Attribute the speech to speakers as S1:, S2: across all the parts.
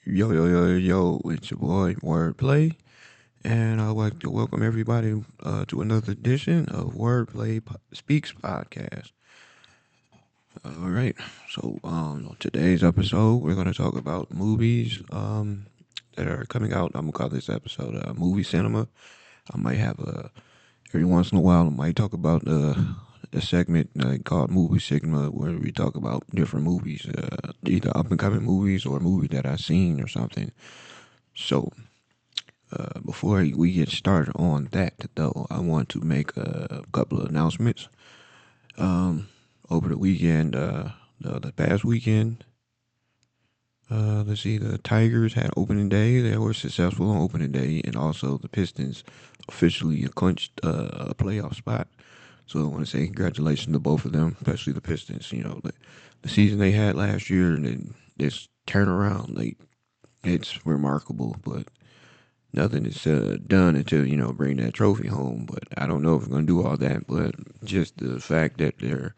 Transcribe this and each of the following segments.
S1: Yo, yo, yo, yo, it's your boy Wordplay, and I'd like to welcome everybody to another edition of Speaks podcast. All right, so on today's episode, we're going to talk about movies that are coming out. I'm going to call this episode Movie Cinema. I might have every once in a while, I might talk about a segment called Movie Sigma where we talk about different movies, either up and coming movies or a movie that I've seen or something. So, before we get started on that, though, I want to make a couple of announcements. Over the weekend, the past weekend, let's see, the Tigers had opening day. They were successful on opening day, and also the Pistons officially clinched a playoff spot. So I want to say congratulations to both of them, especially the Pistons. The season they had last year and then this turnaround, like it's remarkable. But nothing is done until bring that trophy home. But I don't know if we're gonna do all that. But just the fact that they're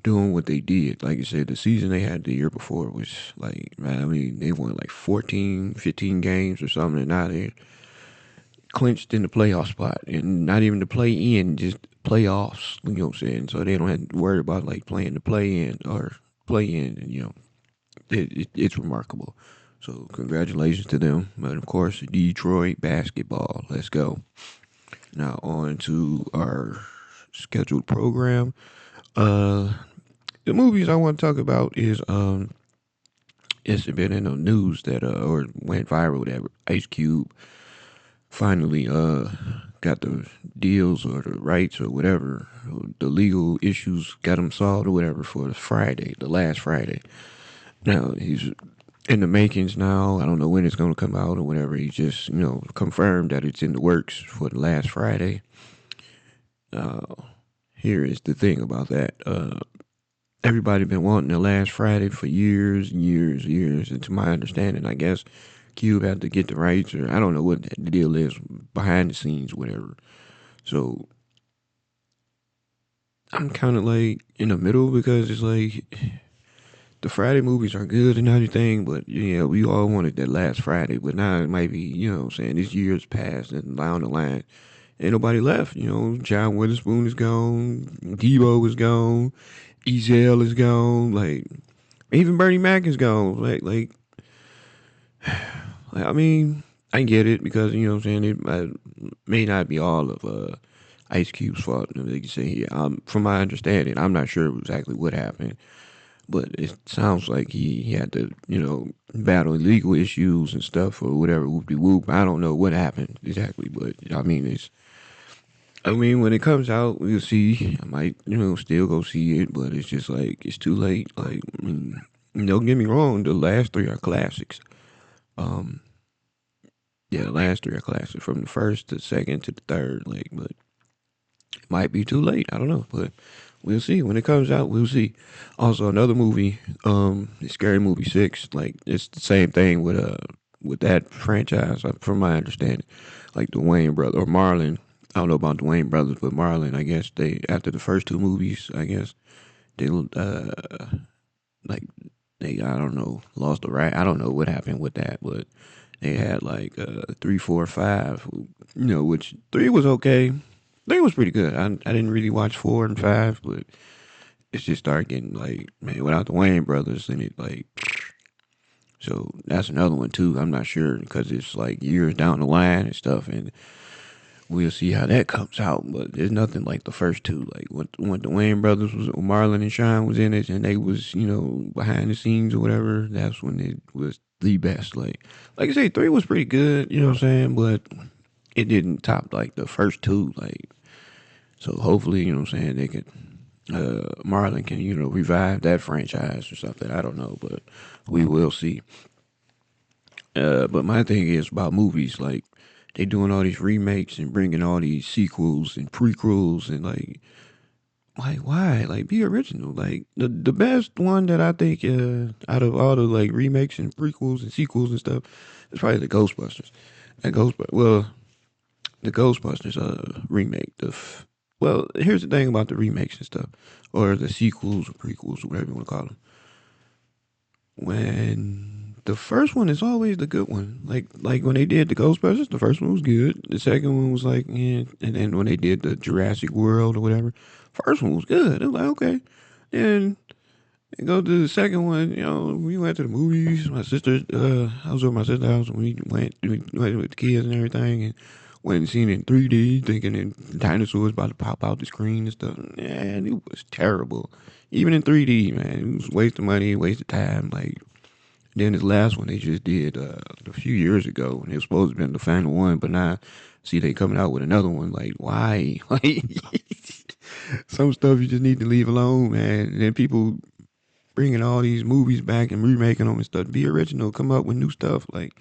S1: doing what they did, like you said, the season they had the year before was like, man, I mean, they won like 14, 15 games or something, and now they're clinched in the playoff spot, and not even the play in, just playoffs. You know what I'm saying? So they don't have to worry about like playing the play in or play in, and it's remarkable. So congratulations to them. But of course, Detroit basketball. Let's go. Now on to our scheduled program. Uh, the movies I want to talk about is it's been in the news that or went viral that Ice Cube finally got the deals or the rights or whatever, the legal issues got him solved or whatever for the last Friday. Now he's in the makings now. I don't know when it's going to come out or whatever. He just, confirmed that it's in the works for the last Friday. Here is the thing about that. Everybody been wanting the last Friday for years and years and years. And to my understanding, I guess Cube had to get the rights, or I don't know what the deal is behind the scenes, whatever. So I'm kind of like in the middle because it's like the Friday movies are good and everything, but yeah, we all wanted that last Friday. But now it might be, what I'm saying, this year's passed and down the line, ain't nobody left. John Witherspoon is gone, Debo is gone, Ezel is gone, like even Bernie Mac is gone. I mean, I get it because what I'm saying, it may not be all of Ice Cube's fault. They can say here, from my understanding, I'm not sure exactly what happened. But it sounds like he had to, battle legal issues and stuff or whatever, whoop de whoop. I don't know what happened exactly, but when it comes out, we'll see. I might, still go see it, but it's just like, it's too late. Like, don't get me wrong, the last three are classics. Um, yeah, the last three are classics from the first to second to the third, like, but it might be too late. I don't know, but we'll see. When it comes out, we'll see. Also, another movie, Scary Movie 6, like it's the same thing with that franchise, from my understanding. Like the Wayne brother or Marlon. I don't know about the Wayne brothers, but Marlon, I guess they after the first two movies, I guess they like they I don't know lost the right. I don't know what happened with that, but they had like 3, 4, 5. Which three was okay. Three was pretty good. I didn't really watch 4 and 5, but it just started getting like, man, without the Wayne brothers in it, like, so that's another one too. I'm not sure because it's like years down the line and stuff, and we'll see how that comes out. But there's nothing like the first two. Like when the Wayne brothers was Marlon and Sean was in it, and they was behind the scenes or whatever. That's when it was the best. Like I say, three was pretty good. You know what I'm saying, but it didn't top like the first two. Like so, hopefully, what I'm saying, they could Marlon can revive that franchise or something. I don't know, but we will see. But my thing is about movies, like they doing all these remakes and bringing all these sequels and prequels and like why? Like be original. Like the best one that I think out of all the like remakes and prequels and sequels and stuff is probably the Ghostbusters. The Ghostbusters remake. Well, here's the thing about the remakes and stuff, or the sequels or prequels or whatever you want to call them. When the first one is always the good one. Like when they did the Ghostbusters, the first one was good. The second one was like, yeah. And then when they did the Jurassic World or whatever, first one was good. It was like okay. And go to the second one. We went to the movies. My sister, I was over at my sister's house, and we went with the kids and everything, and went and seen it in 3D, thinking that dinosaurs about to pop out the screen and stuff. Man, it was terrible. Even in 3D, man, it was waste of money, waste of time. Like then this last one they just did a few years ago, and it was supposed to be the final one, but now see they coming out with another one. Like why? Like some stuff you just need to leave alone, man. And then people bringing all these movies back and remaking them and stuff. Be original. Come up with new stuff. Like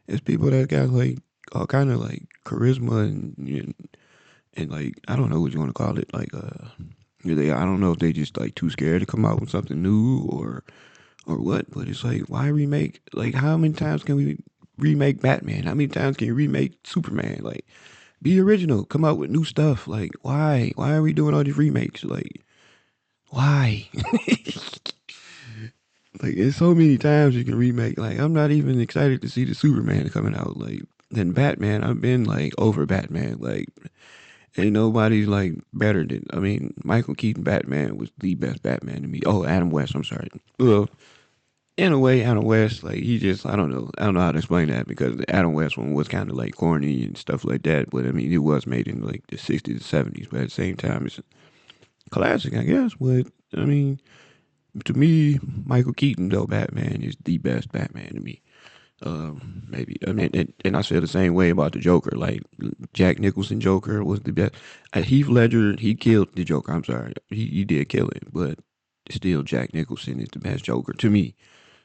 S1: it's people that got like all kind of like charisma and like I don't know what you want to call it. Like I don't know if they just like too scared to come out with something new or what. But it's like why remake? Like how many times can we remake Batman? How many times can you remake Superman? Like be original. Come out with new stuff. Like why? Why are we doing all these remakes? Like why? Like, it's so many times you can remake. Like, I'm not even excited to see the Superman coming out. Like, then Batman, I've been like over Batman. Like, ain't nobody's like better than. I mean, Michael Keaton Batman was the best Batman to me. Oh, Adam West. I'm sorry. Well, in a way, Adam West, like he just, I don't know how to explain that because the Adam West one was kind of like corny and stuff like that. But I mean, it was made in like the 60s and 70s. But at the same time, it's a classic, I guess. But I mean, to me, Michael Keaton though Batman is the best Batman to me. Maybe I mean, and I feel the same way about the Joker. Like Jack Nicholson Joker was the best. Heath Ledger he killed the Joker. I'm sorry, he did kill it, but still Jack Nicholson is the best Joker to me.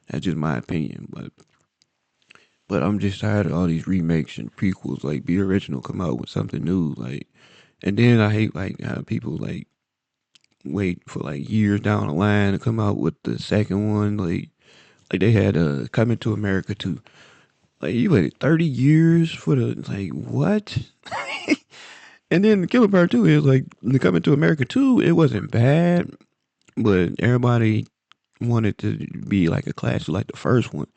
S1: That's just my opinion. But I'm just tired of all these remakes and prequels. Like be original, come out with something new. Like and then I hate like how people like wait for like years down the line to come out with the second one. Like they had Coming to America too. Like you waited 30 years for the like what? And then the Killer Part 2 is like the Coming to America 2, it wasn't bad, but everybody wanted to be like a classic like the first one.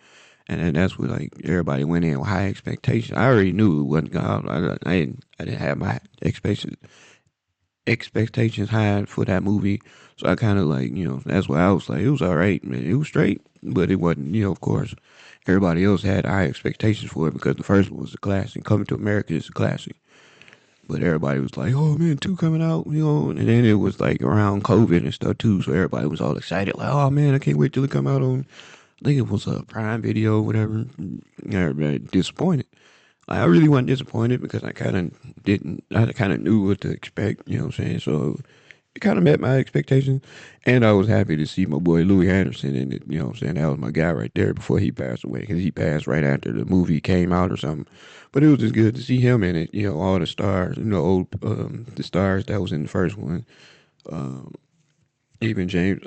S1: And then that's what like everybody went in with high expectations. I already knew it wasn't God. I didn't have my expectations high for that movie. So I kind of like, that's why I was like, it was all right, man. It was straight, but it wasn't, of course, everybody else had high expectations for it because the first one was a classic. Coming to America is a classic. But everybody was like, oh man, two coming out, and then it was like around COVID and stuff too. So everybody was all excited, like, oh man, I can't wait till it come out on, I think it was a Prime Video, whatever. Everybody disappointed. I really wasn't disappointed because I kind of knew what to expect, you know what I'm saying? So it kind of met my expectations. And I was happy to see my boy Louis Anderson in it, you know what I'm saying? That was my guy right there before he passed away because he passed right after the movie came out or something. But it was just good to see him in it, all the stars, the stars that was in the first one. Um, even James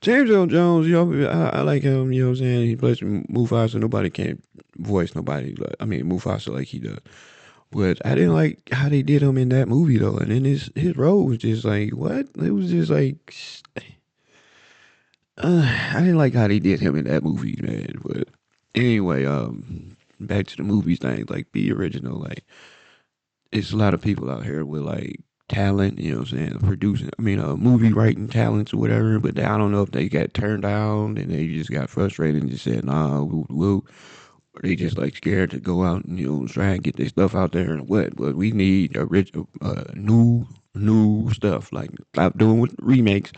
S1: Earl Jones, I like him, you know what I'm saying? He plays Mufasa. Nobody can voice nobody. I mean, Mufasa like he does. But I didn't like how they did him in that movie, though. And then his role was just like, what? It was just like, I didn't like how they did him in that movie, man. But anyway, back to the movies thing. Like, be original. Like, it's a lot of people out here with, like, talent, you know what I'm saying, producing, movie writing talents or whatever, but I don't know if they got turned down and they just got frustrated and just said, nah, we'll or they just like scared to go out and, try and get their stuff out there and what, but we need original, new stuff, like stop doing with remakes,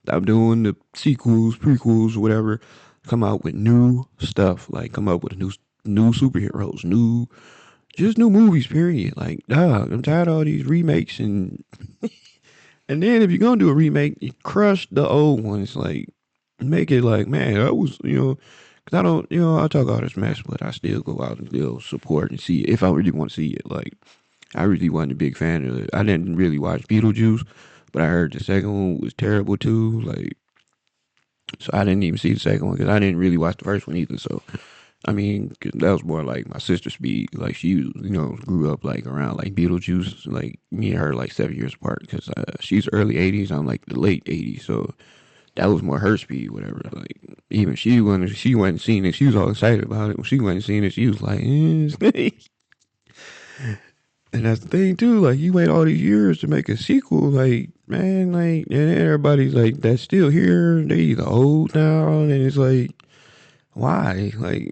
S1: stop doing the sequels, prequels, whatever, come out with new stuff, like come up with new superheroes, just new movies, period. Like, dog, I'm tired of all these remakes and then if you're gonna do a remake, you crush the old ones. Like, make it like, man, that was, because I don't, I talk all this mess, but I still go out and still support and see it if I really want to see it. Like, I really wasn't a big fan of it. I didn't really watch Beetlejuice, but I heard the second one was terrible too. Like, so I didn't even see the second one because I didn't really watch the first one either. So I mean, 'cause that was more like my sister speed. Like she, grew up like around like Beetlejuice. Like me and her like 7 years apart because she's early '80s. I'm like the late '80s. So that was more her speed, whatever. Like even she wasn't seeing it. She was all excited about it. When she wasn't seeing it, she was like, and that's the thing too. Like you wait all these years to make a sequel, like man, like and everybody's like that's still here. They either old now, and it's like why, like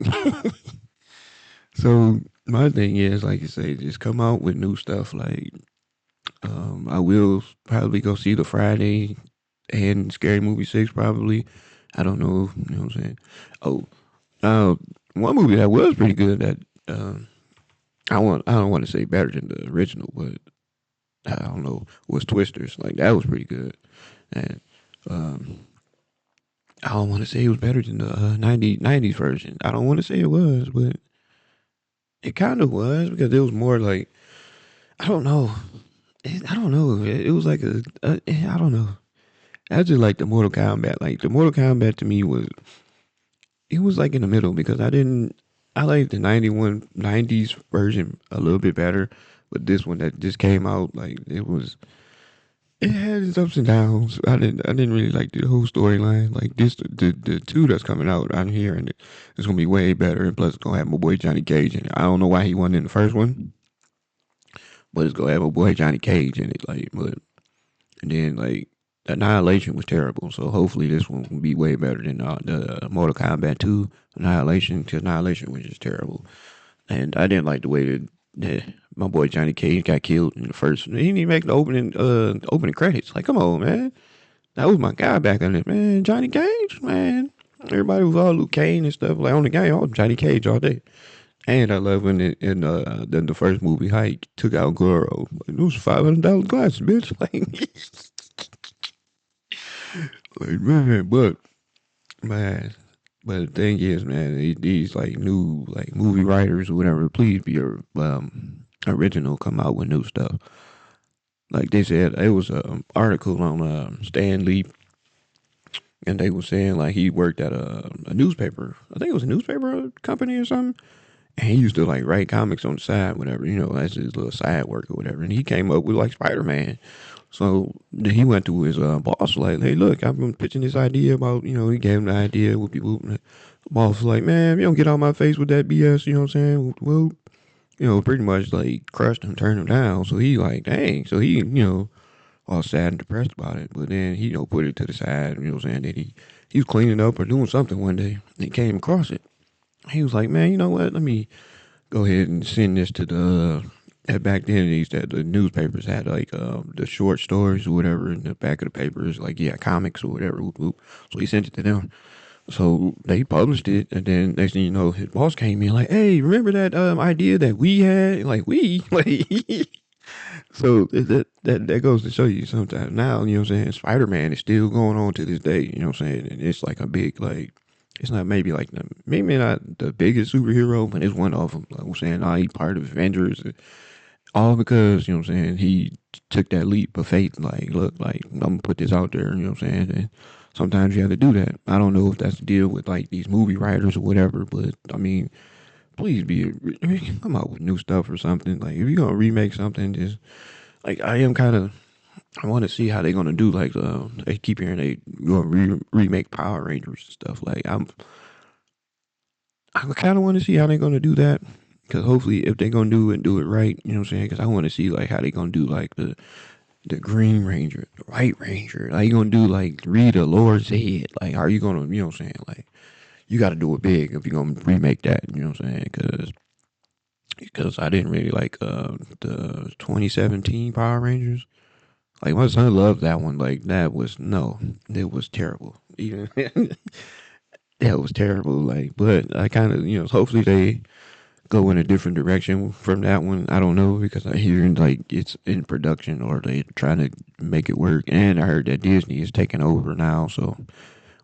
S1: so. My thing is, like you say, just come out with new stuff. Like I will probably go see the Friday and Scary Movie 6 probably. I don't know. You know what I'm saying? Oh, uh, one movie that was pretty good that I don't want to say better than the original, but I don't know was Twisters. Like that was pretty good, and um, I don't want to say it was better than the 90s version. I don't want to say it was, but it kind of was because it was more like I don't know. I don't know. It was like I don't know. I just like the Mortal Kombat. Like the Mortal Kombat to me was it was like in the middle because I like the 90s version a little bit better, but this one that just came out like it had its ups and downs. I didn't really like the whole storyline. Like this the two that's coming out I'm hearing it's gonna be way better and plus it's gonna have my boy Johnny Cage in it. I don't know why he wasn't in the first one, but it's gonna have my boy Johnny Cage in it. Like but and then like Annihilation was terrible, so hopefully this one will be way better than the Mortal Kombat 2 Annihilation, because Annihilation was just terrible. And I didn't like the way that my boy Johnny Cage got killed in the first. He didn't even make the opening credits. Like, come on, man, that was my guy back on it, man. Johnny Cage, man. Everybody was all Luke Cage and stuff. Like on the game, all Johnny Cage all day. And I love when in the first movie, how he took out Goro. Like, it was $500 glasses, bitch. Like man, man, but the thing is, man, these like new like movie writers or whatever, please be original. Come out with new stuff. Like they said, it was an article on Stan Lee, and they were saying like he worked at a newspaper. I think it was a newspaper company or something. And he used to like write comics on the side, whatever, as his little side work or whatever. And he came up with like Spider Man. So then he went to his boss like, "Hey, look, I've been pitching this idea about, he gave him the idea with people." And the boss was like, "Man, you don't get on my face with that BS." You know what I'm saying? Well, pretty much like crushed him, turned him down. So he like, dang. So he, all sad and depressed about it. But then he, put it to the side. You know what I'm saying? That he was cleaning up or doing something one day. And he came across it. He was like, "Man, you know what? Let me go ahead and send this to the." Back then, the newspapers had like the short stories or whatever in the back of the papers, like yeah, comics or whatever. Whoop, whoop. So he sent it to them. So they published it, and then next thing you know, his boss came in like, "Hey, remember that idea that we had? Like we like." So that goes to show you sometimes now, you know what I'm saying? Spider Man is still going on to this day, you know what I'm saying? And it's like a big like it's not maybe like maybe not the biggest superhero, but it's one of them. Like I'm saying, he part of Avengers, all because you know what I'm saying. He took that leap of faith. Like, look, like I'm gonna put this out there. You know what I'm saying. And sometimes you have to do that. I don't know if that's the deal with like these movie writers or whatever, but I mean, please come out with new stuff or something. Like if you're gonna remake something, just like I am kind of. I want to see how they're gonna do. Like, they keep hearing they gonna remake Power Rangers and stuff. Like, I kind of want to see how they're gonna do that. Because hopefully, if they're gonna do it, do it right. You know what I'm saying? Because I want to see like how they gonna do like the Green Ranger, the White Ranger. How you gonna do like Rita, Lord's head? Like, are you gonna, you know what I'm saying? Like, you got to do it big if you're gonna remake that. You know what I'm saying? Because I didn't really like the 2017 Power Rangers. Like my son loved that one. Like that was no, it was terrible. Even that was terrible. Like, but I kind of hopefully they go in a different direction from that one. I don't know because I hear like it's in production or they trying to make it work. And I heard that Disney is taking over now, so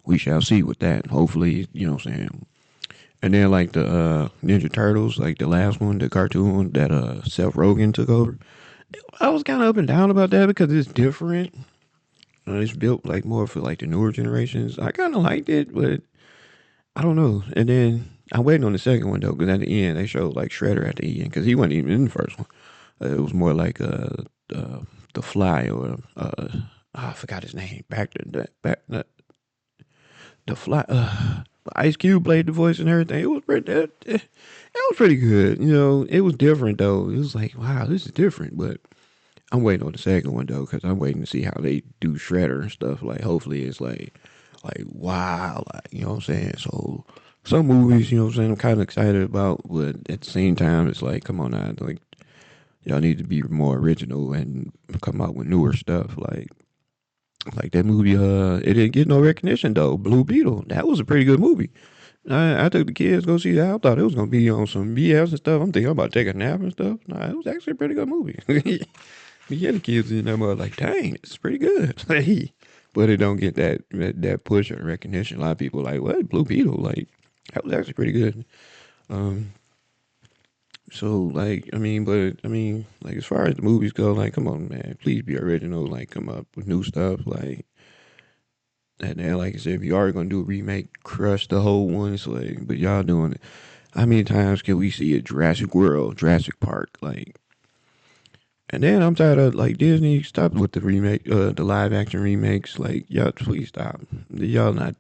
S1: we shall see with that. Hopefully, you know what I'm saying. And then like the Ninja Turtles, like the last one, the cartoon that Seth Rogen took over. I was kind of up and down about that because it's different. It's built like more for like the newer generations. I kind of liked it, but I don't know. And then I'm waiting on the second one though, because at the end they showed like Shredder at the end because he wasn't even in the first one. It was more like the Fly or I forgot his name. Back to that back. the fly. Ice Cube played the voice and everything. It was pretty. That was pretty good. You know, it was different though. It was like, wow, this is different. But I'm waiting on the second one though, because I'm waiting to see how they do Shredder and stuff. Like, hopefully, it's like wow, like you know what I'm saying. So some movies, you know what I'm saying, I'm kind of excited about, but at the same time, it's like, come on now, like y'all need to be more original and come out with newer stuff. Like that movie, it didn't get no recognition though. Blue Beetle, that was a pretty good movie. I took the kids to go see that. I thought it was gonna be on some BS and stuff. I'm thinking I'm about to take a nap and stuff. Nah, it was actually a pretty good movie. Yeah, the kids in that mother like, dang, it's pretty good. But it don't get that push or recognition. A lot of people like, what, Blue Beetle? Like, that was actually pretty good. Um, so like, like as far as the movies go, like, come on, man, please be original. Like, come up with new stuff. Like, and then, like I said, if you are gonna do a remake, crush the whole one. It's like, but y'all doing it. How many times can we see a Jurassic World, Jurassic Park? Like, and then I'm tired of like Disney. Stop with the remake, the live action remakes. Like, y'all, please stop. Y'all not.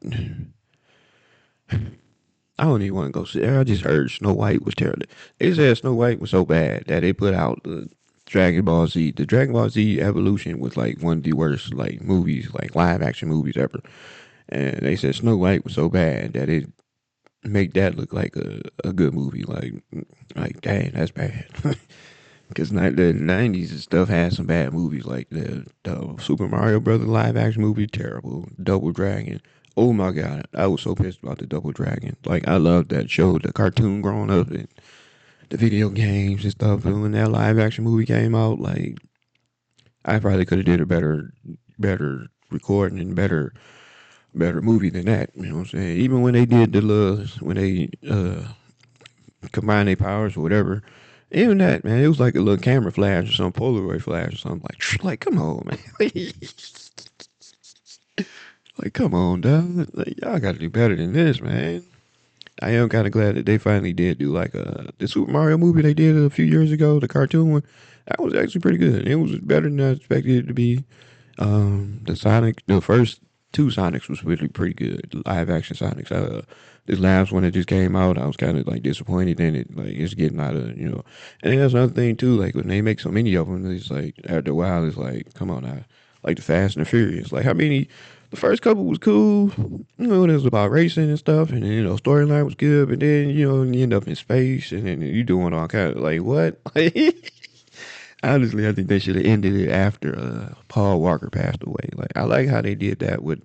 S1: I don't even want to go see there. I just heard Snow White was terrible. They said Snow White was so bad that they put out the Dragon Ball Z. The Dragon Ball Z Evolution was like one of the worst like movies, like live action movies ever. And they said Snow White was so bad that it make that look like a good movie. Like dang, that's bad. Because the '90s and stuff had some bad movies, like the Super Mario Brothers live action movie, terrible. Double Dragon. Oh my god, I was so pissed about the Double Dragon. Like I loved that show, the cartoon growing up, and the video games and stuff. And when that live action movie came out, like I probably could have did a better recording and better movie than that. You know what I'm saying? Even when they did when they combine their powers or whatever. Even that, man, it was like a little camera flash or some Polaroid flash or something. Like come on, man. Like, come on, dog. Like, y'all got to do better than this, man. I am kind of glad that they finally did do like the Super Mario movie they did a few years ago, the cartoon one. That was actually pretty good. It was better than I expected it to be. The first two Sonics was really pretty good. The live action Sonics. This last one that just came out, I was kind of like disappointed in it. Like it's getting out of And that's another thing too. Like when they make so many of them, it's like after a while, it's like, come on now, like the Fast and the Furious. Like how many? The first couple was cool. It was about racing and stuff, and then, storyline was good. But then you end up in space, and then you doing all kind of like what? Honestly, I think they should have ended it after Paul Walker passed away. Like, I like how they did that with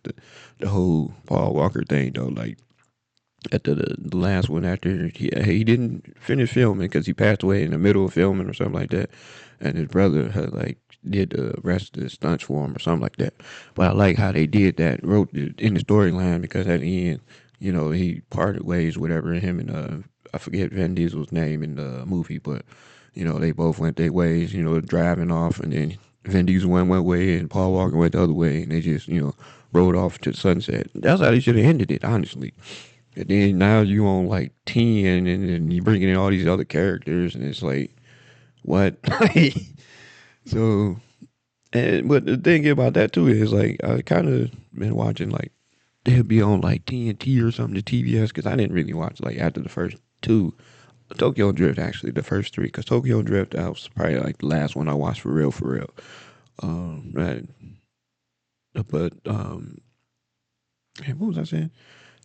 S1: the whole Paul Walker thing, though. Like, at the last one, after he didn't finish filming because he passed away in the middle of filming or something like that, and his brother had like did the rest of the stunts for him or something like that. But I like how they did that, wrote it in the storyline because at the end, he parted ways, whatever. Him and I forget Vin Diesel's name in the movie, but they both went their ways, driving off, and then Vin Diesel went one way and Paul Walker went the other way, and they just, rode off to the sunset. That's how they should have ended it, honestly. And then now you on like 10, and then you bringing in all these other characters, and it's like, what? So, but the thing about that too is like, I kind of been watching like, they'll be on like TNT or something, the TBS, because I didn't really watch like after the first two. Tokyo Drift, actually, the first three, because Tokyo Drift, that was probably like the last one I watched for real, for real. Right. But what was I saying?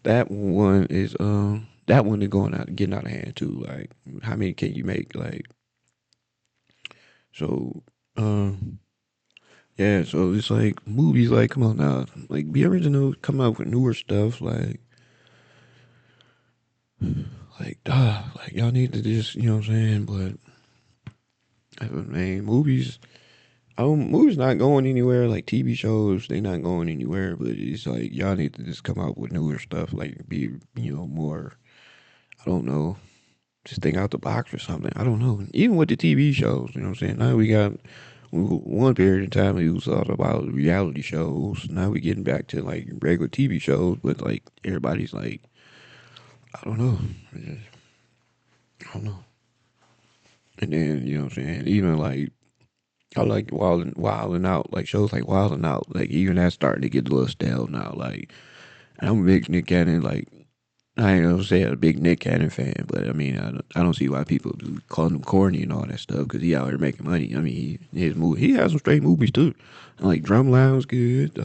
S1: That one is getting out of hand too. Like, how many can you make? Like, so, yeah. So it's like movies. Like, come on now, like be original, come out with newer stuff. Like y'all need to just, what I'm saying. But I mean, movies. Movies not going anywhere. Like TV shows, they not going anywhere. But it's like y'all need to just come out with newer stuff. Like be more. I don't know. Just think out the box or something. I don't know. Even with the TV shows, you know what I'm saying. Now we got one period of time it was all about reality shows. Now we getting back to like regular TV shows, but like everybody's like, I don't know. I don't know. And then what I'm saying. Even like I like Wilding Out, like shows like Wilding Out, like even that's starting to get a little stale now. Like And I'm a big Nick Cannon, like, I ain't gonna say I'm a big Nick Cannon fan, but I mean, I don't see why people do call him corny and all that stuff because he out here making money. I mean, his movie, he has some straight movies too. Like Drumline was good.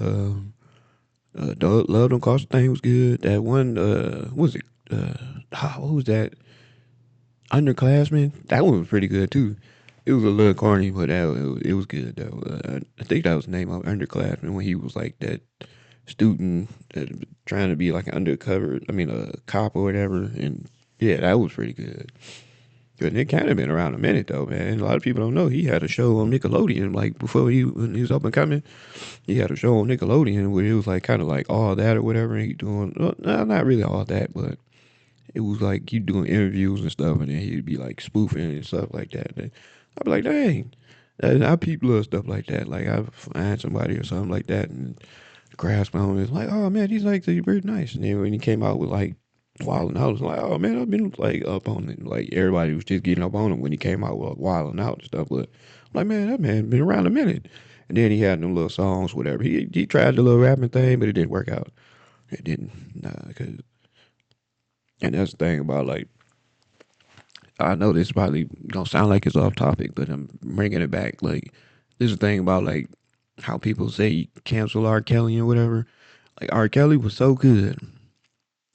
S1: Love Don't Cost a Thing was good. That one, what was it? What was that? Underclassmen. That one was pretty good too. It was a little corny, but it was good though. I think that was the name of Underclassmen when he was like that student that trying to be like an undercover. I mean, a cop or whatever. And yeah, that was pretty good. Cause Nick Cannon been around a minute though, man. A lot of people don't know he had a show on Nickelodeon. Like before when he was up and coming, he had a show on Nickelodeon where it was like kind of like all that or whatever. And he doing well, no, not really all that, but it was like he doing interviews and stuff, and then he'd be like spoofing and stuff like that. And I'd be like, dang, I peep little stuff like that. Like I find somebody or something like that and grasp on it. It's like, oh man, he's like pretty nice. And then when he came out with like Wild 'N Out, I was like, oh man, I've been like up on it. Like everybody was just getting up on him when he came out with Wild 'N Out and stuff. But I'm like, man, that man been around a minute. And then he had them little songs, whatever. He tried the little rapping thing, but it didn't work out. It didn't. Nah, cause and that's the thing about like I know this probably don't sound like it's off topic, but I'm bringing it back. Like this is the thing about like how people say cancel R. Kelly or whatever. Like R. Kelly was so good.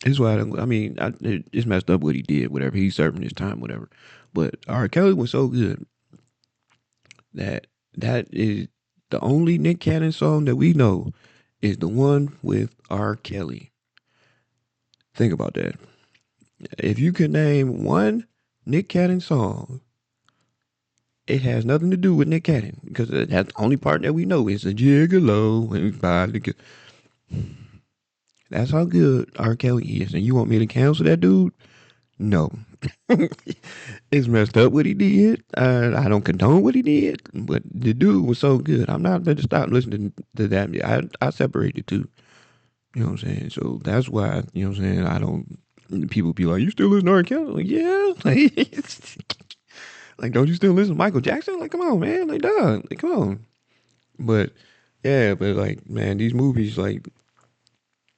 S1: This is why I mean it's messed up what he did, whatever. He's serving his time, whatever. But R. Kelly was so good that that is the only Nick Cannon song that we know is the one with R. Kelly. Think about that. If you could name one Nick Cannon song, it has nothing to do with Nick Cannon because that's the only part that we know is a gigolo and by the. That's how good R. Kelly is, and you want me to cancel that dude? No, it's messed up what he did. I don't condone what he did, but the dude was so good. I'm not going to stop listening to that. I separate the two. You know what I'm saying? So that's why, you know what I'm saying, I don't. People be like, you still listen to R. Kelly? Like, yeah. Like, don't you still listen to Michael Jackson? Like, come on, man. Like, dog. Like, come on. But yeah, but like, man, these movies, like,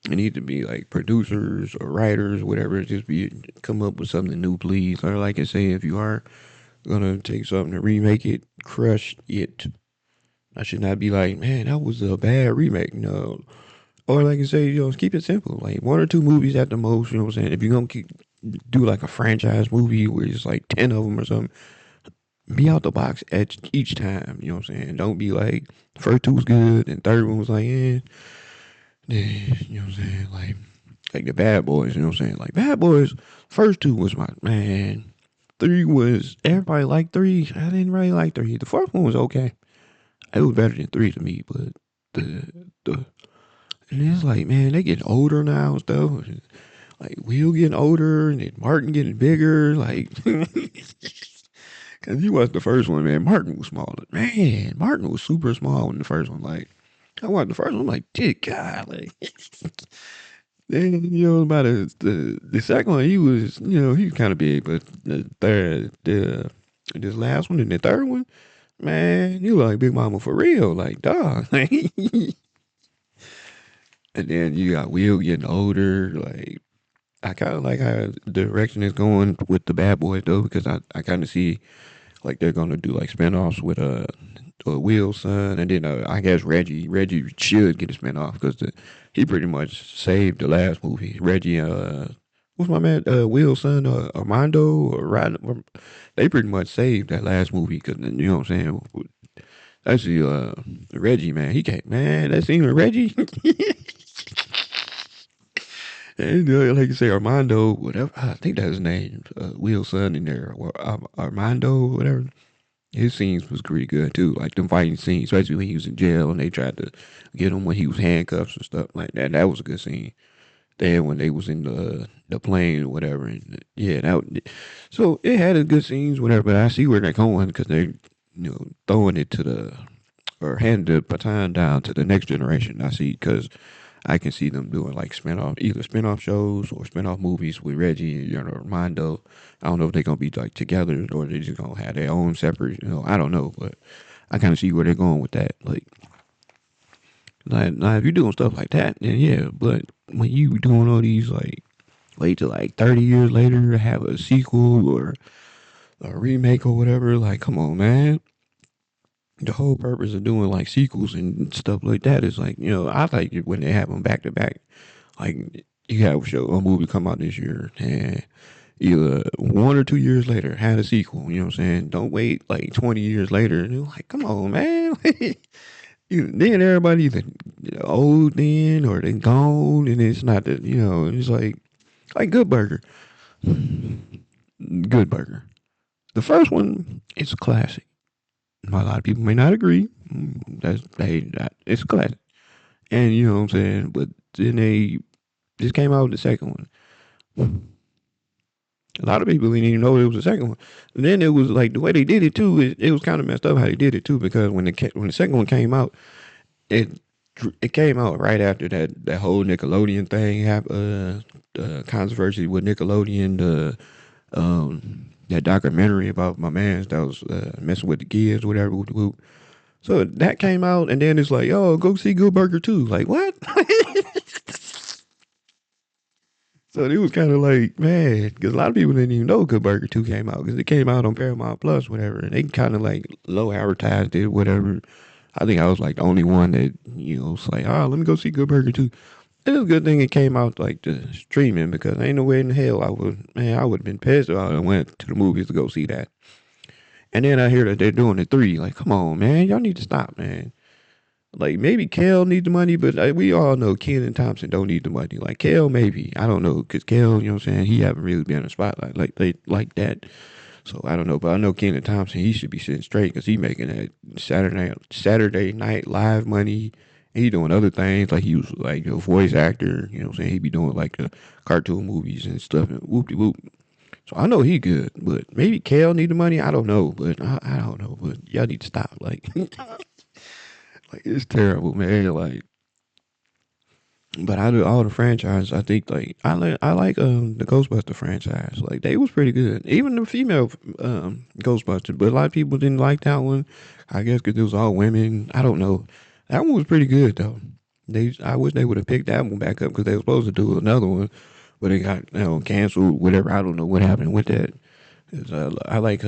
S1: it need to be like producers or writers, whatever. Just be come up with something new, please. Or like I say, if you are gonna take something and remake it, crush it. I should not be like, man, that was a bad remake. No. Or like I say, keep it simple. Like one or two movies at the most. You know what I'm saying? If you're gonna do like a franchise movie where it's like 10 of them or something, be out the box at each time. You know what I'm saying? Don't be like first two was good and third one was like, yeah, you know what I'm saying? Like the Bad Boys. You know what I'm saying? Like Bad Boys, first two was my man. Three was everybody liked three. I didn't really like three. The fourth one was okay. It was better than three to me, but the and it's like man, they getting older now and stuff. Like Will getting older and then Martin getting bigger. Like cause you watched the first one, man. Martin was smaller. Man, Martin was super small in the first one. Like I watched the first one, I'm like, dear God, like then about the second one, he was kind of big, but this last one and the third one, man, you like Big Mama for real, like dog. And then you got Will getting older, like I kind of like how the direction is going with the Bad Boys though, because I kind of see like they're gonna do like spinoffs with Will's son, and then I guess Reggie should get a spinoff because he pretty much saved the last movie. Reggie, what's my man Will's son Armando or Rod, they pretty much saved that last movie because you know what I'm saying. Actually, Reggie man, he can't man. That scene with Reggie. And, like you say, Armando, whatever. I think that's his name. Will's son in there, or Armando, whatever. His scenes was pretty good too, like them fighting scenes, especially when he was in jail and they tried to get him when he was handcuffs and stuff like that. That was a good scene. Then when they was in the plane or whatever, and yeah, so it had a good scenes, whatever. But I see where they're going because they're throwing it to the or handing the baton down to the next generation. I see because I can see them doing like either spinoff shows or spinoff movies with Reggie and Armando. I don't know if they're gonna be like together or they're just gonna have their own separate. I don't know, but I kind of see where they're going with that. Now, if you're doing stuff like that, then yeah. But when you doing all these like wait till like 30 years later to have a sequel or a remake or whatever, like come on, man. The whole purpose of doing like sequels and stuff like that is like I like it when they have them back to back. Like you have a movie come out this year and either 1 or 2 years later had a sequel. You know what I'm saying? Don't wait like 20 years later and you're like, come on, man. Then everybody either old then or they gone and it's not that it's like Good Burger. Good Burger. The first one, it's a classic. A lot of people may not agree. It's a classic. And you know what I'm saying? But then they just came out with the second one. A lot of people didn't even know it was the second one. And then it was like the way they did it too. It was kind of messed up how they did it too because when the second one came out, it it came out right after that whole Nickelodeon thing happened. Controversy with Nickelodeon, that documentary about my man that was messing with the kids, whatever. Whoop, whoop. So that came out, and then it's like, oh, go see Good Burger too. Like what? So it was kind of like, man, because a lot of people didn't even know Good Burger 2 came out because it came out on Paramount Plus, whatever, and they kind of like low advertised it, whatever. I think I was like the only one that, was like, oh, let me go see Good Burger 2. It was a good thing it came out like the streaming because ain't no way in hell I would have been pissed if I went to the movies to go see that. And then I hear that they're doing the 3. Like, come on, man, y'all need to stop, man. Like maybe Kel need the money, but we all know Kenan Thompson don't need the money. Like Kel, maybe I don't know, because Kel, what I'm saying, he haven't really been in the spotlight like that. So I don't know, but I know Kenan Thompson, he should be sitting straight because he making that Saturday Night Live money. He doing other things like he was like a voice actor. You know what I'm saying? He be doing like the cartoon movies and stuff and whoop de whoop. So I know he good, but maybe Kel need the money. I don't know, but I don't know, but y'all need to stop. Like like it's terrible, man. Like, but I do all the franchises. I think like I like the Ghostbuster franchise. Like they was pretty good. Even the female Ghostbusters, but a lot of people didn't like that one. I guess because it was all women. I don't know. That one was pretty good though. I wish they would have picked that one back up because they were supposed to do another one, but it got canceled. Whatever. I don't know what happened with that. 'Cause, I like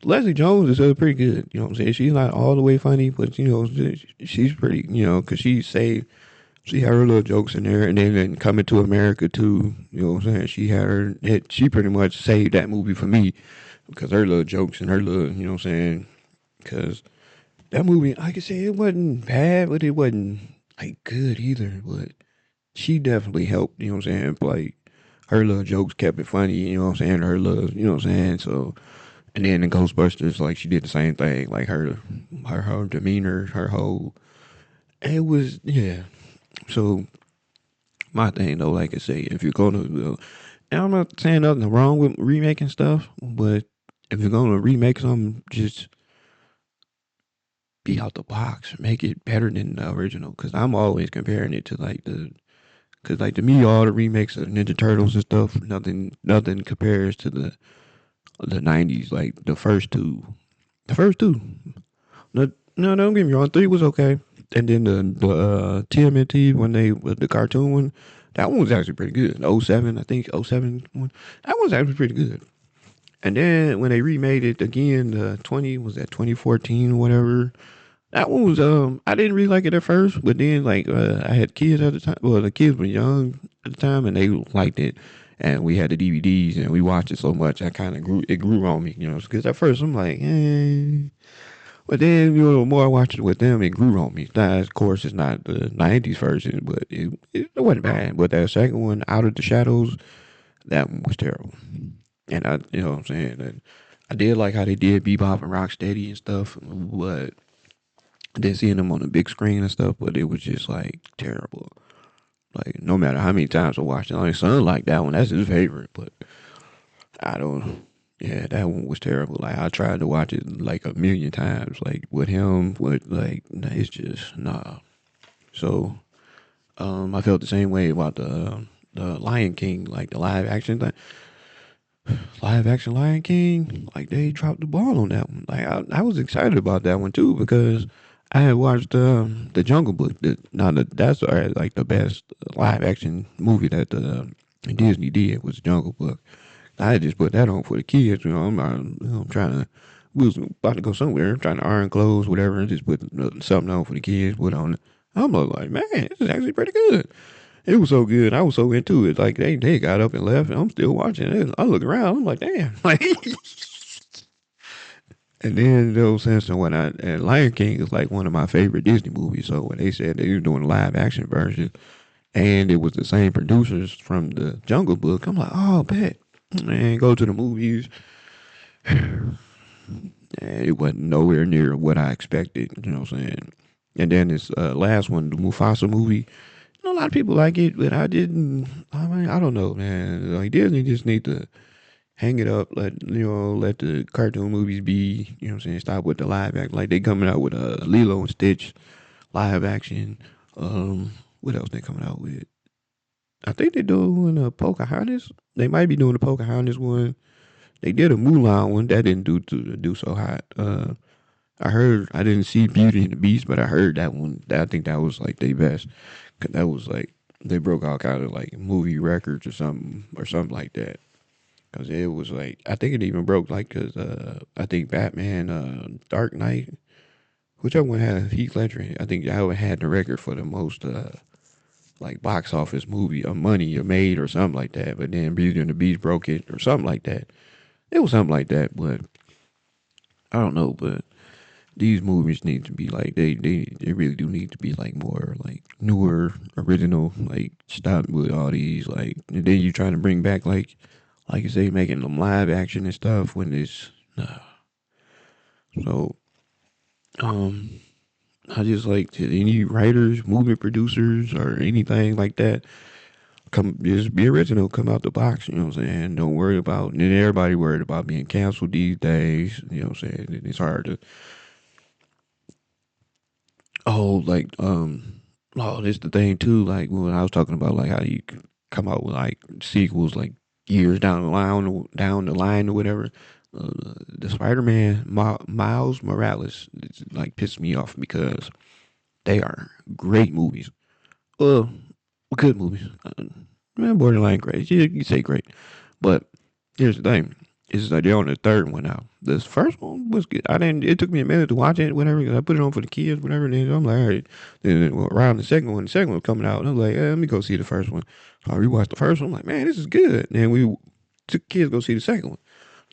S1: Leslie Jones is pretty good. You know what I'm saying? She's not all the way funny, but she's pretty. Because she had her little jokes in there, and then Coming to America too. You know what I'm saying? She pretty much saved that movie for me because her little jokes and her little, you know what I'm saying? Because that movie, I could say it wasn't bad, but it wasn't like good either. But she definitely helped. You know what I'm saying? Like her little jokes kept it funny. You know what I'm saying? Her little, you know what I'm saying? So. And then in Ghostbusters, like she did the same thing, like her demeanor, her whole. It was yeah. So my thing though, like I say, if you're gonna, and I'm not saying nothing wrong with remaking stuff, but if you're gonna remake something, just be out the box, make it better than the original. Because I'm always comparing it to because like to me, all the remakes of Ninja Turtles and stuff, nothing compares to the '90s, like the first two. No, no, don't get me wrong, 3 was okay. And then the TMNT when they with the cartoon one, that one was actually pretty good. '07, I think '07 one, that was actually pretty good. And then when they remade it again, the 20 was that 2014 or whatever. That one was I didn't really like it at first, but then like I had kids at the time. Well, the kids were young at the time, and they liked it. And we had the DVDs, and we watched it so much, I kind of grew on me, because at first I'm like, eh. But then, the more I watched it with them, it grew on me. Now, of course, it's not the '90s version, but it wasn't bad. But that second one, Out of the Shadows, that one was terrible. And you know what I'm saying? And I did like how they did Bebop and Rocksteady and stuff, but I did seeing them on the big screen and stuff, but it was just like terrible. Like, no matter how many times I watched it, my son liked that one. That's his favorite, but I don't. Yeah, that one was terrible. Like I tried to watch it like a million times, like with him. With like, it's just nah. So, I felt the same way about the Lion King, like the live action Lion King. Like they dropped the ball on that one. Like I was excited about that one too because I had watched the Jungle Book. That's like the best live action movie that Disney did was Jungle Book. I just put that on for the kids. I'm trying to. We was about to go somewhere, trying to iron clothes, whatever, and just put something on for the kids. Put on. I'm like, man, this is actually pretty good. It was so good. I was so into it. Like they got up and left, and I'm still watching it. I look around. I'm like, damn. Like, and then those sense and whatnot. And Lion King is like one of my favorite Disney movies. So when they said they were doing a live action version, and it was the same producers from the Jungle Book, I'm like, oh, bet. And go to the movies. And it wasn't nowhere near what I expected. You know what I'm saying? And then this last one, the Mufasa movie. A lot of people like it, but I didn't. I mean, I don't know, man. Like Disney just need to hang it up. Let the cartoon movies be. You know what I'm saying? Stop with the live act. Like they coming out with a Lilo and Stitch live action. What else they coming out with? I think they're doing a Pocahontas. They might be doing a Pocahontas one. They did a Mulan one that didn't do so hot. I heard I didn't see Beauty and the Beast, but I heard that one. I think that was like their best. 'Cause that was like they broke all kind of like movie records or something like that. Cause it was like I think it even broke like cause I think Batman Dark Knight, whichever one had Heath Ledger in it, I think that one had the record for the most like box office movie of money made or something like that. But then Beauty and the Beast broke it or something like that. It was something like that, but I don't know. But these movies need to be like they really do need to be like more like newer, original. Like stop with all these like and then you trying to bring back like you say making them live action and stuff when it's so um I just like to any writers, movie producers, or anything like that. Come, just be original. Come out the box. You know what I'm saying. Don't worry about. And everybody worried about being canceled these days. You know what I'm saying. It's hard to. Oh, like oh, this the thing too. Like when I was talking about like how you could come out with like sequels like years down the line or whatever. The Spider-Man Miles Morales it's, like pissed me off because they are great movies. Well, good movies. Borderline great. You say great, but here's the thing: is that they're on the third one now. This first one was good. I didn't. It took me a minute to watch it. Whatever. 'Cause I put it on for the kids. Whatever. Then I'm like, all right. Then around the second one coming out. And I was like, let me go see the first one. So I rewatched the first one. I'm like, man, this is good. And then we took kids to go see the second one.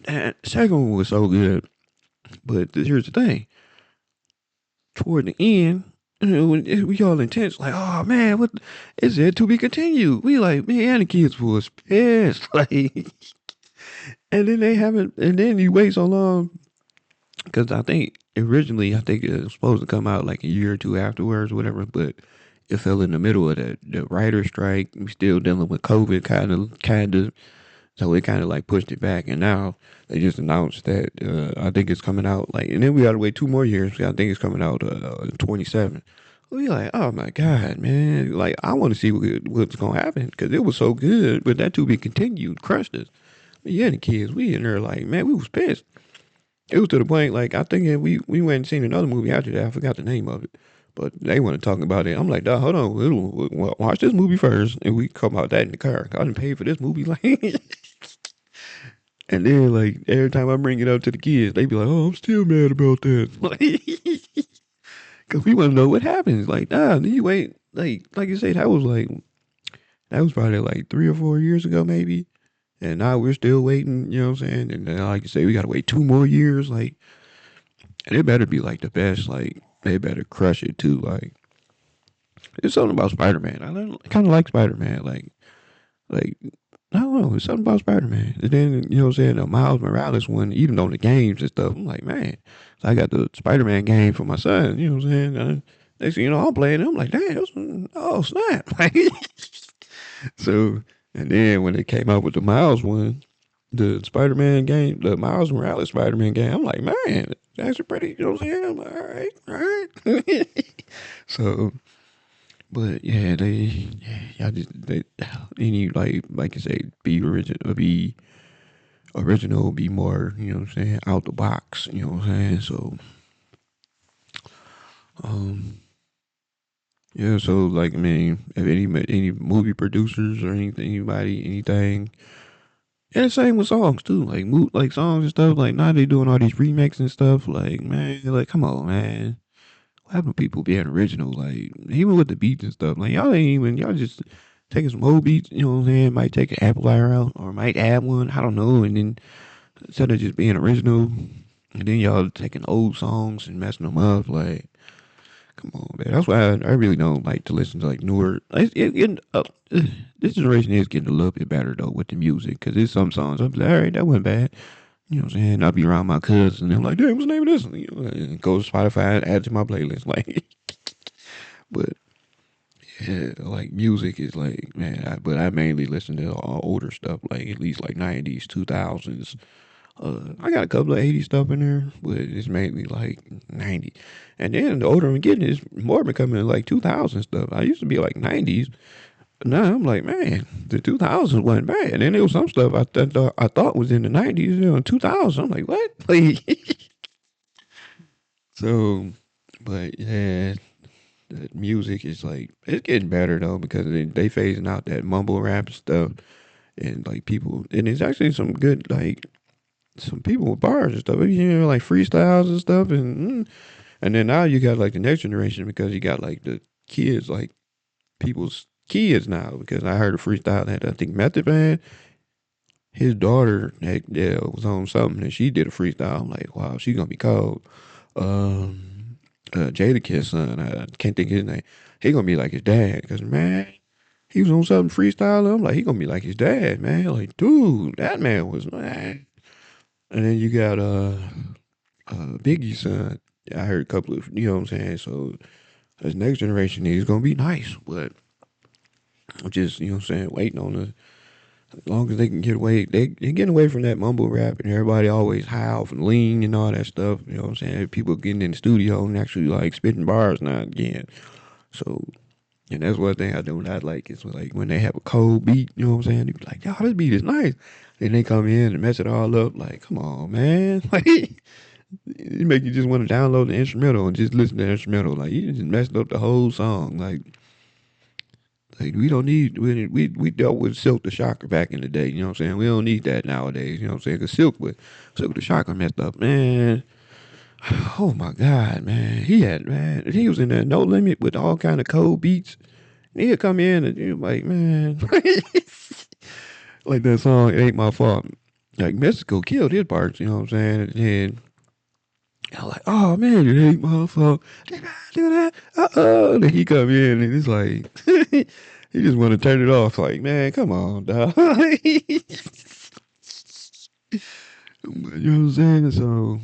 S1: And the second one was so good. But here's the thing: toward the end, we all intense, like, oh man, what is it to be continued? We like, man, the kids was pissed, like, and then they haven't, and then you wait so long because I think it was supposed to come out like a year or two afterwards, whatever, but it fell in the middle of the writer strike. We still dealing with COVID, kind of, so it kind of like pushed it back, and now they just announced that I think it's coming out like, and then we got to wait 2 more years. I think it's coming out 27. We like, oh my god, man! Like I want to see what's gonna happen because it was so good, but that to be continued crushed us. Yeah, the kids, we in there like, man, we was pissed. It was to the point like I think that we went and seen another movie after that. I forgot the name of it, but they want to talk about it. I'm like, dog, hold on, we'll watch this movie first, and we come out that in the car. I didn't pay for this movie, like. And then like every time I bring it up to the kids, they be like, "Oh, I'm still mad about that." Like, cause we want to know what happens. Like, nah, you wait. Like you say, that was probably like 3 or 4 years ago, maybe. And now we're still waiting. You know what I'm saying? And then, like you say, we gotta wait 2 more years. Like, and it better be like the best. Like, they better crush it too. Like, there's something about Spider Man. I kind of like Spider Man. Like I don't know. It's something about Spider Man. And then, you know what I'm saying? The Miles Morales one, even on the games and stuff, I'm like, man. So I got the Spider Man game for my son. You know what I'm saying? Next thing you know, I'm playing it. I'm like, damn, oh, snap. Like, so, and then when they came out with the Miles one, the Spider Man game, the Miles Morales Spider Man game, I'm like, man, that's pretty, you know what I'm saying? I'm like, all right. So, but yeah, y'all just they any like you say, be original, be more, you know what I'm saying, out the box, you know what I'm saying. So Um, yeah. So like, I mean, if any movie producers or anything, anybody, anything, and the same with songs too. Like songs and stuff. Like now they doing all these remakes and stuff. Like man, like come on, man. What happened to people being original? Like even with the beats and stuff. Like y'all just taking some old beats. You know what I'm saying? Might take an amplifier out or might add one. I don't know. And then instead of just being original, and then y'all taking old songs and messing them up. Like come on, man. That's why I really don't like to listen to like newer. This generation is getting a little bit better though with the music because there's some songs I'm like, all right, that wasn't bad. You know what I'm saying? I'll be around my cousins and they're like, damn, what's the name of this? And, you know, and go to Spotify and add to my playlist. Like, but yeah, like music is like, man, but I mainly listen to all older stuff, like at least like 90s, 2000s. I got a couple of 80s stuff in there, but it's mainly like 90. And then the older I'm getting, it's more becoming like 2000 stuff. I used to be like 90s. But now I'm like, man, the 2000s wasn't bad. And then there was some stuff I thought was in the 90s, you know, 2000. I'm like, what? Like, so, but yeah, the music is like, it's getting better though because they phasing out that mumble rap stuff. And like people, and it's actually some good, like, some people with bars and stuff, you know, like freestyles and stuff, and then now you got like the next generation because you got like the kids, like people's kids now. Because I heard a freestyle that I think Method Man, his daughter, yeah, was on something and she did a freestyle. I'm like, wow, she's gonna be cold. Jadakiss son, I can't think of his name. He gonna be like his dad because man, he was on something freestyle. I'm like, he gonna be like his dad, man. Like, dude, that man was man. And then you got Biggie's son. I heard a couple of, you know what I'm saying? So this next generation is gonna be nice, but I'm just, you know what I'm saying, waiting on the as long as they can get away, they getting away from that mumble rap and everybody always high off and lean and all that stuff. You know what I'm saying? People getting in the studio and actually like spitting bars now and again. So and that's one thing I do not like is like when they have a cold beat, you know what I'm saying? They be like, yo, this beat is nice. Then they come in and mess it all up. Like, come on, man. Like it make you just want to download the instrumental and just listen to the instrumental. Like you just messed up the whole song. Like we don't need we dealt with Silk the Shocker back in the day. You know what I'm saying? We don't need that nowadays. You know what I'm saying? Because Silk the Shocker messed up, man. Oh my God, man. He was in there No Limit with all kind of cold beats. He'd come in and you like, man, like that song, It Ain't My Fault. Like Mexico killed his parts, you know what I'm saying? And I'm like, oh man, it ain't my fault. Do that. Then he come in and it's like, he just want to turn it off. Like, man, come on, dog. You know what I'm saying? So,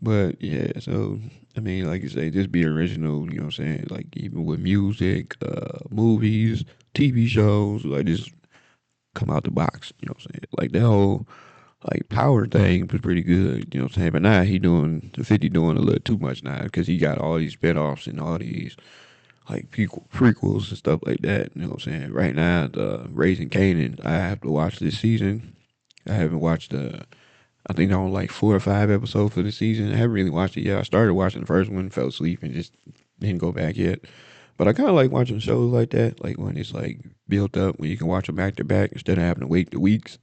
S1: but yeah, so I mean, like you say, just be original. You know what I'm saying? Like even with music, movies, TV shows, like just come out the box. You know what I'm saying? Like the whole like power thing was pretty good. You know what I'm saying? But now he doing the 50 doing a little too much now because he got all these spinoffs and all these like prequels and stuff like that. You know what I'm saying? Right now, the Raising Canaan, I have to watch this season. I haven't watched I think I'm on like 4 or 5 episodes for the season. I haven't really watched it yet. I started watching the first one, fell asleep, and just didn't go back yet. But I kind of like watching shows like that, like when it's like built up, when you can watch them back to back instead of having to wait the weeks.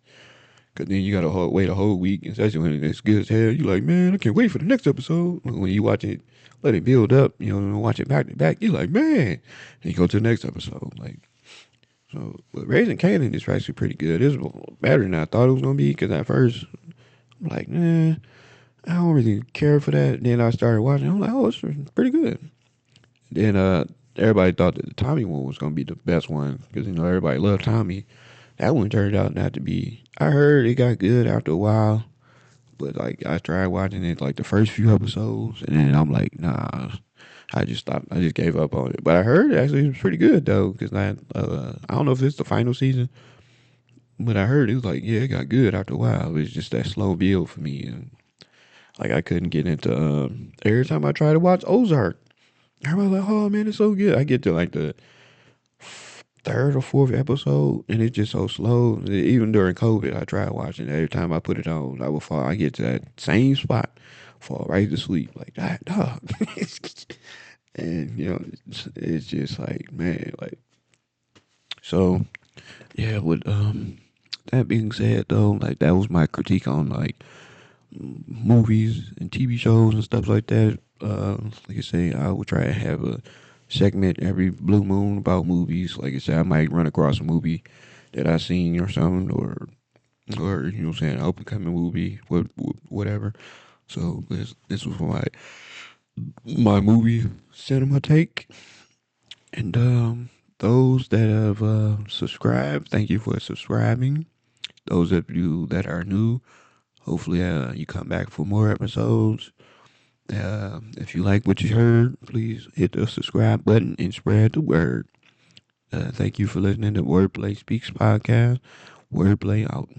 S1: Cause then you gotta wait a whole week, especially when it's good as hell. You like, man, I can't wait for the next episode. When you watch it, let it build up, you know, and watch it back to back. You like, man, and you go to the next episode. Like, so, but Raising Kanan is actually pretty good. It's better than I thought it was gonna be. Cause at first, I'm like, nah, I don't really care for that. Then I started watching. I'm like, oh, it's pretty good. Then everybody thought that the Tommy one was gonna be the best one because you know everybody loved Tommy. That one turned out not to be. I heard it got good after a while, but like I tried watching it like the first few episodes, and then I'm like, nah. I just stopped. I just gave up on it. But I heard it actually was pretty good though, because I don't know if it's the final season, but I heard it was like yeah, it got good after a while. It was just that slow build for me, and like I couldn't get into. Every time I try to watch Ozark, everybody's like, oh man, it's so good. I get to like the third or fourth episode, and it's just so slow. Even during COVID, I tried watching it. Every time I put it on, I would fall. I get to that same spot fall right to sleep like that, dog. And it's just like, man, like, so yeah. With that being said, though, like that was my critique on like movies and TV shows and stuff like that. Like I say, I would try to have a segment every blue moon about movies. Like I said, I might run across a movie that I seen or something, or what I'm saying, up and coming movie, whatever. So this was my movie cinema take, and those that have subscribed, thank you for subscribing. Those of you that are new, hopefully you come back for more episodes. If you like what you heard, please hit the subscribe button and spread the word. Thank you for listening to Wordplay Speaks podcast. Wordplay out.